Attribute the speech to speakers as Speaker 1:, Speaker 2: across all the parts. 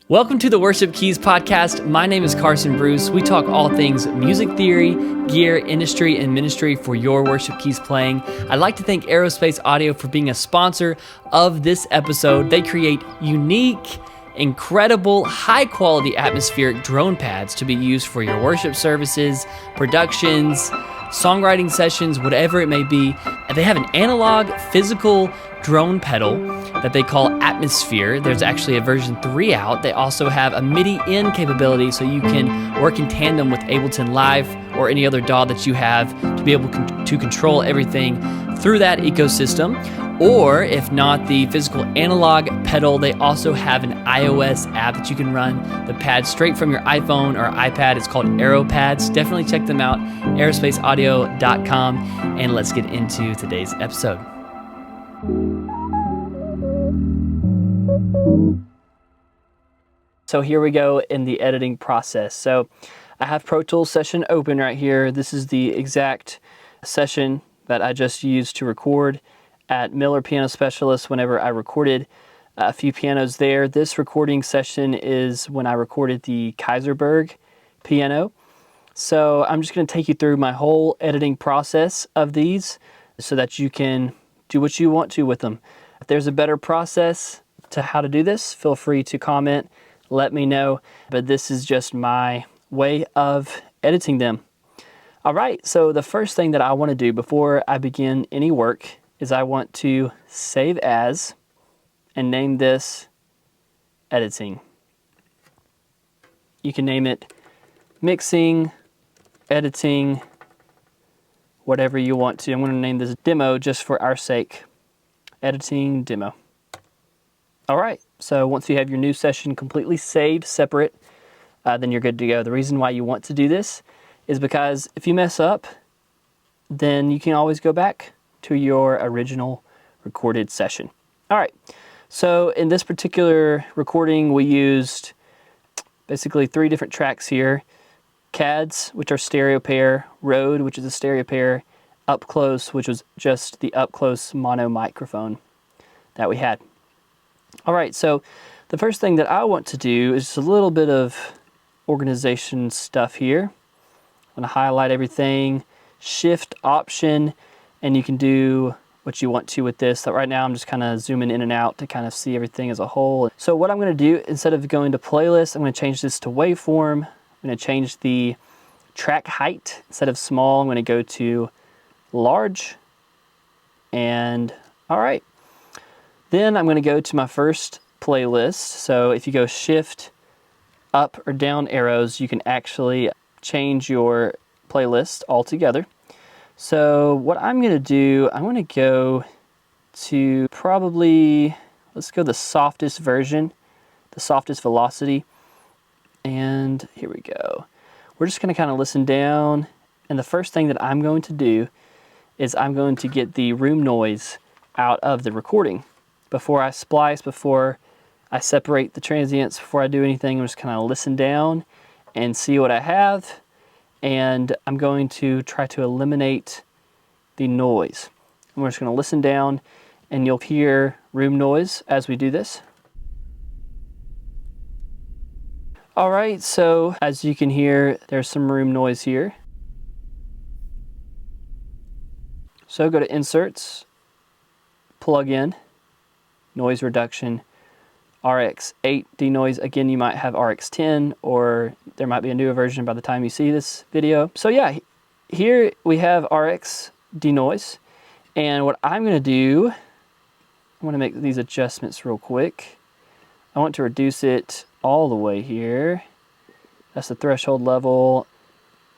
Speaker 1: Welcome to the Worship Keys podcast. My name is Carson Bruce. We talk all things music theory, gear, industry, and ministry for your worship keys playing. I'd like to thank Aerospace Audio for being a sponsor of this episode. They create unique, incredible, high-quality atmospheric drone pads to be used for your worship services, productions, songwriting sessions, whatever it may be. And they have an analog, physical drone pedal that they call Atmosphere. There's actually a version 3 out. They also have a MIDI in capability, so you can work in tandem with Ableton Live or any other DAW that you have to be able to control everything through that ecosystem. Or if not the physical analog pedal, they also have an iOS app that you can run the pad straight from your iPhone or iPad. It's called AeroPads. Definitely check them out, aerospaceaudio.com, and let's get into today's episode. So here we go in the editing process. So I have Pro Tools session open right here. This is the exact session that I just used to record at Miller Piano Specialist whenever I recorded a few pianos there. This recording session is when I recorded the Kaiser Berg piano. So I'm just going to take you through my whole editing process of these so that you can do what you want to with them. If there's a better process to how to do this, feel free to comment, let me know. But this is just my way of editing them. All right, so the first thing that I want to do before I begin any work is I want to save as and name this editing. You can name it mixing, editing, whatever you want to. I'm going to name this demo just for our sake. Editing demo. All right, so once you have your new session completely saved, separate, then you're good to go. The reason why you want to do this is because if you mess up, then you can always go back to your original recorded session. All right, so in this particular recording, we used basically 3 different tracks here. CADs, which are stereo pair, Rode, which is a stereo pair, Up Close, which was just the up close mono microphone that we had. All right, so the first thing that I want to do is just a little bit of organization stuff here. I'm going to highlight everything, Shift Option, and you can do what you want to with this. So right now I'm just kind of zooming in and out to kind of see everything as a whole. So what I'm going to do, instead of going to playlist, I'm going to change this to waveform. I'm going to change the track height. Instead of small, I'm going to go to large. And all right. Then I'm going to go to my first playlist. So if you go Shift up or down arrows, you can actually change your playlist altogether. So what I'm going to do, I'm going to go to probably, let's go the softest version, the softest velocity. And here we go. We're just going to kind of listen down. And the first thing that I'm going to do is I'm going to get the room noise out of the recording. Before I splice, before I separate the transients, before I do anything, I'm just kind of listen down and see what I have. And I'm going to try to eliminate the noise. And we're just going to listen down, and you'll hear room noise as we do this. All right, so as you can hear, there's some room noise here. So go to Inserts, Plug in, Noise Reduction, RX8 denoise. Again, you might have RX10, or there might be a newer version by the time you see this video. So yeah, here we have RX denoise. And what I'm going to do, I want to make these adjustments real quick. I want to reduce it all the way here. That's the threshold level.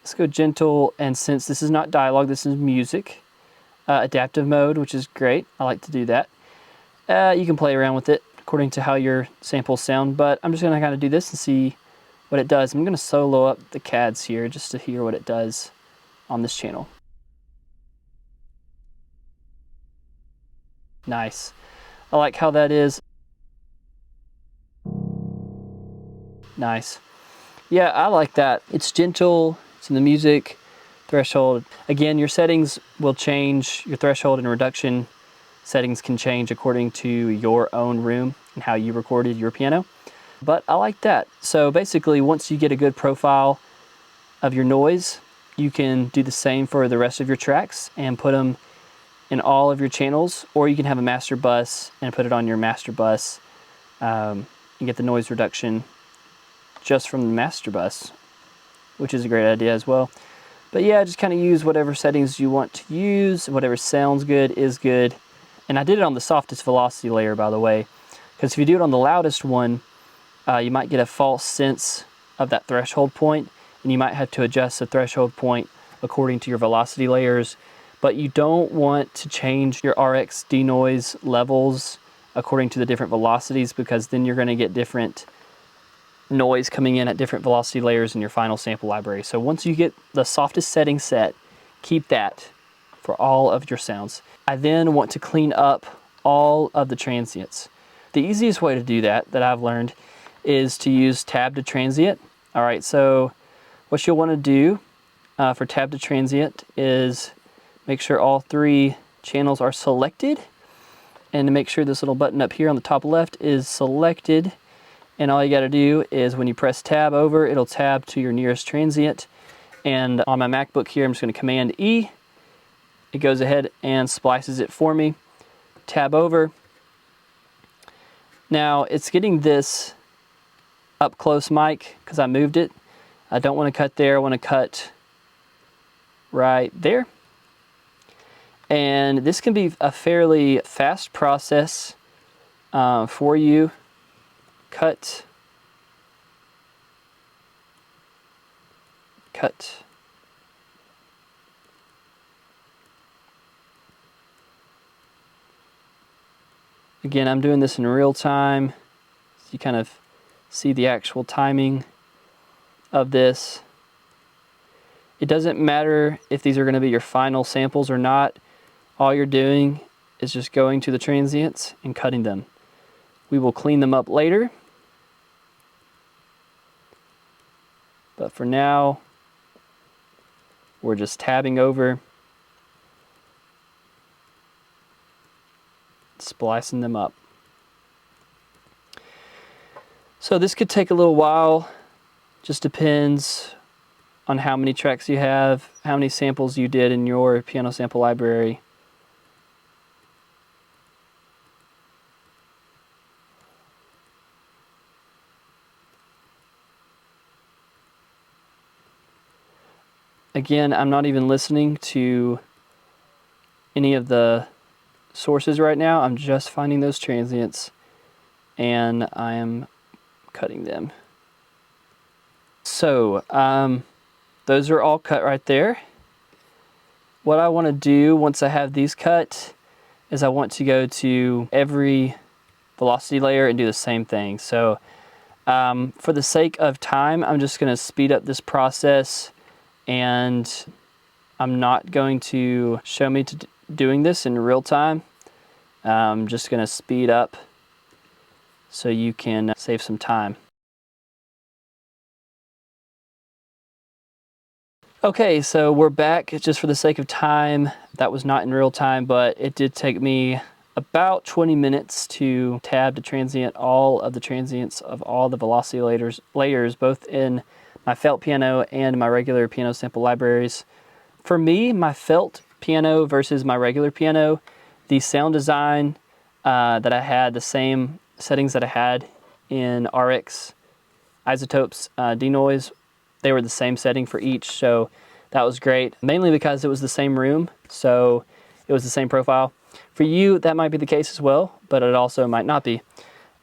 Speaker 1: Let's go gentle, and since this is not dialogue, this is music. Adaptive mode, which is great. I like to do that. You can play around with it according to how your samples sound, but I'm just going to kind of do this and see what it does. I'm going to solo up the CADs here just to hear what it does on this channel. Nice. I like how that is. Nice. Yeah, I like that. It's gentle, it's in the music, threshold. Again, your settings will change, your threshold and reduction settings can change according to your own room and how you recorded your piano. But I like that. So basically, once you get a good profile of your noise, you can do the same for the rest of your tracks and put them in all of your channels, or you can have a master bus and put it on your master bus and get the noise reduction just from the master bus, which is a great idea as well. But yeah, just kind of use whatever settings you want to use, whatever sounds good is good. And I did it on the softest velocity layer, by the way, because if you do it on the loudest one, you might get a false sense of that threshold point, and you might have to adjust the threshold point according to your velocity layers. But you don't want to change your RX denoise levels according to the different velocities, because then you're going to get different noise coming in at different velocity layers in your final sample library. So once you get the softest setting set, keep that for all of your sounds. I then want to clean up all of the transients. The easiest way to do that I've learned is to use tab to transient. All right, so what you'll want to do for tab to transient is make sure all 3 channels are selected, and to make sure this little button up here on the top left is selected. And all you got to do is when you press tab over, it'll tab to your nearest transient. And on my MacBook here, I'm just going to Command E. It goes ahead and splices it for me. Tab over. Now it's getting this up close mic because I moved it. I don't want to cut there. I want to cut right there. And this can be a fairly fast process for you. Cut, cut. Again, I'm doing this in real time, so you kind of see the actual timing of this. It doesn't matter if these are going to be your final samples or not. All you're doing is just going to the transients and cutting them. We will clean them up later. But for now, we're just tabbing over, splicing them up. So this could take a little while, just depends on how many tracks you have, how many samples you did in your piano sample library. Again, I'm not even listening to any of the sources right now. I'm just finding those transients and I am cutting them. So those are all cut right there. What I want to do once I have these cut is I want to go to every velocity layer and do the same thing. So for the sake of time, I'm just going to speed up this process, and I'm not going to show me doing this in real time. I'm just going to speed up so you can save some time. Okay, so we're back. Just for the sake of time, that was not in real time, but it did take me about 20 minutes to tab to transient all of the transients of all the velocity layers, both in my felt piano and my regular piano sample libraries. For me, my felt piano versus my regular piano, the sound design that I had, the same settings that I had in RX iZotope's denoise, they were the same setting for each, so that was great, mainly because it was the same room, so it was the same profile. For you, that might be the case as well, but it also might not be.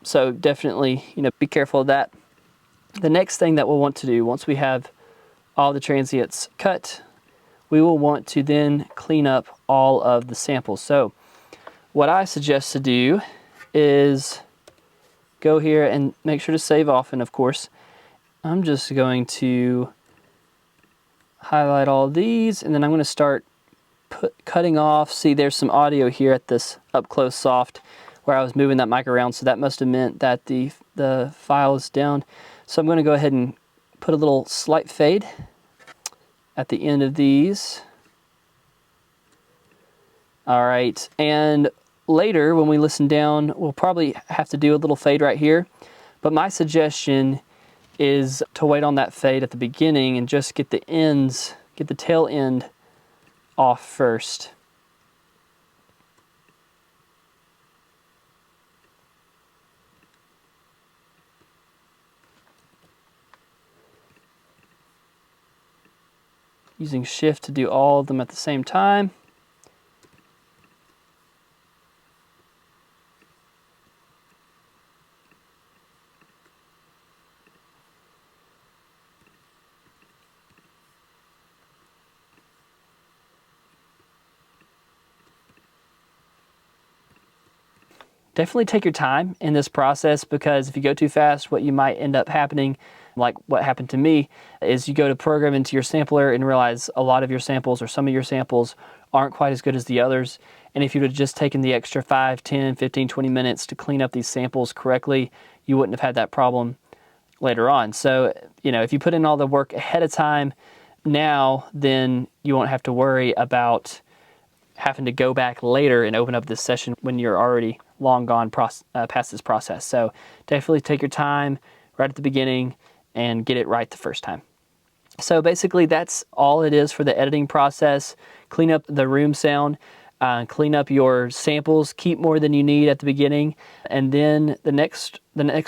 Speaker 1: So definitely, be careful of that. The next thing that we'll want to do, once we have all the transients cut, we will want to then clean up all of the samples. So what I suggest to do is go here and make sure to save often, of course. I'm just going to highlight all these, and then I'm going to start cutting off. See, there's some audio here at this up close soft where I was moving that mic around, so that must have meant that the file is down. So I'm going to go ahead and put a little slight fade at the end of these. All right, and later when we listen down, we'll probably have to do a little fade right here. But my suggestion is to wait on that fade at the beginning and just get the ends, get the tail end off first. Using shift to do all of them at the same time. Definitely take your time in this process, because if you go too fast, what you might end up happening, like what happened to me, is you go to program into your sampler and realize a lot of your samples or some of your samples aren't quite as good as the others. And if you would have just taken the extra 5, 10, 15, 20 minutes to clean up these samples correctly, you wouldn't have had that problem later on. So, if you put in all the work ahead of time now, then you won't have to worry about having to go back later and open up this session when you're already long gone past this process. So definitely take your time right at the beginning and get it right the first time. So basically that's all it is for the editing process. Clean up the room sound, clean up your samples, keep more than you need at the beginning, and then the next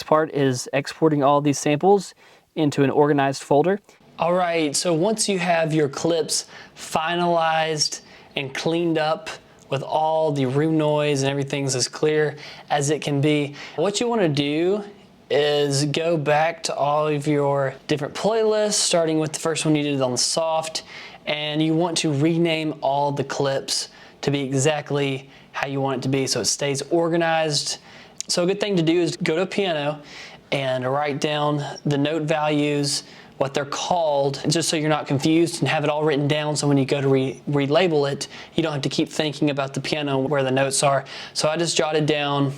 Speaker 1: part is exporting all these samples into an organized folder. All right, so once you have your clips finalized and cleaned up with all the room noise and everything's as clear as it can be, what you want to do is go back to all of your different playlists, starting with the first one you did on the soft, and you want to rename all the clips to be exactly how you want it to be so it stays organized. So a good thing to do is go to a piano and write down the note values, what they're called, just so you're not confused, and have it all written down so when you go to relabel it, you don't have to keep thinking about the piano where the notes are. So I just jotted down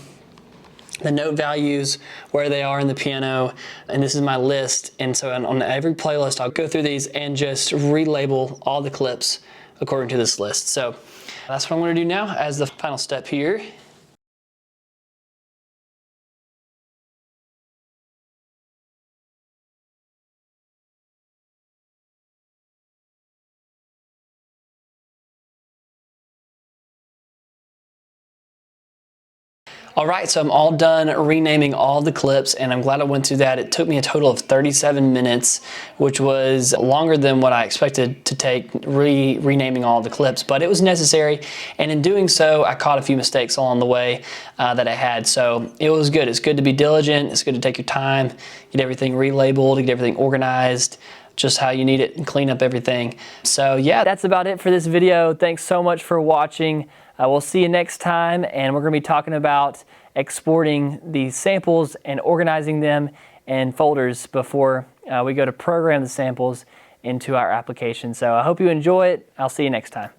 Speaker 1: the note values, where they are in the piano, and this is my list. And so on every playlist, I'll go through these and just relabel all the clips according to this list. So that's what I'm going to do now as the final step here. All right, so I'm all done renaming all the clips, and I'm glad I went through that. It took me a total of 37 minutes, which was longer than what I expected to take renaming all the clips, but it was necessary. And in doing so, I caught a few mistakes along the way that I had. So it was good. It's good to be diligent. It's good to take your time, get everything relabeled, get everything organized, just how you need it, and clean up everything. So yeah, that's about it for this video. Thanks so much for watching. We'll see you next time, and we're going to be talking about exporting these samples and organizing them in folders before we go to program the samples into our application. So I hope you enjoy it. I'll see you next time.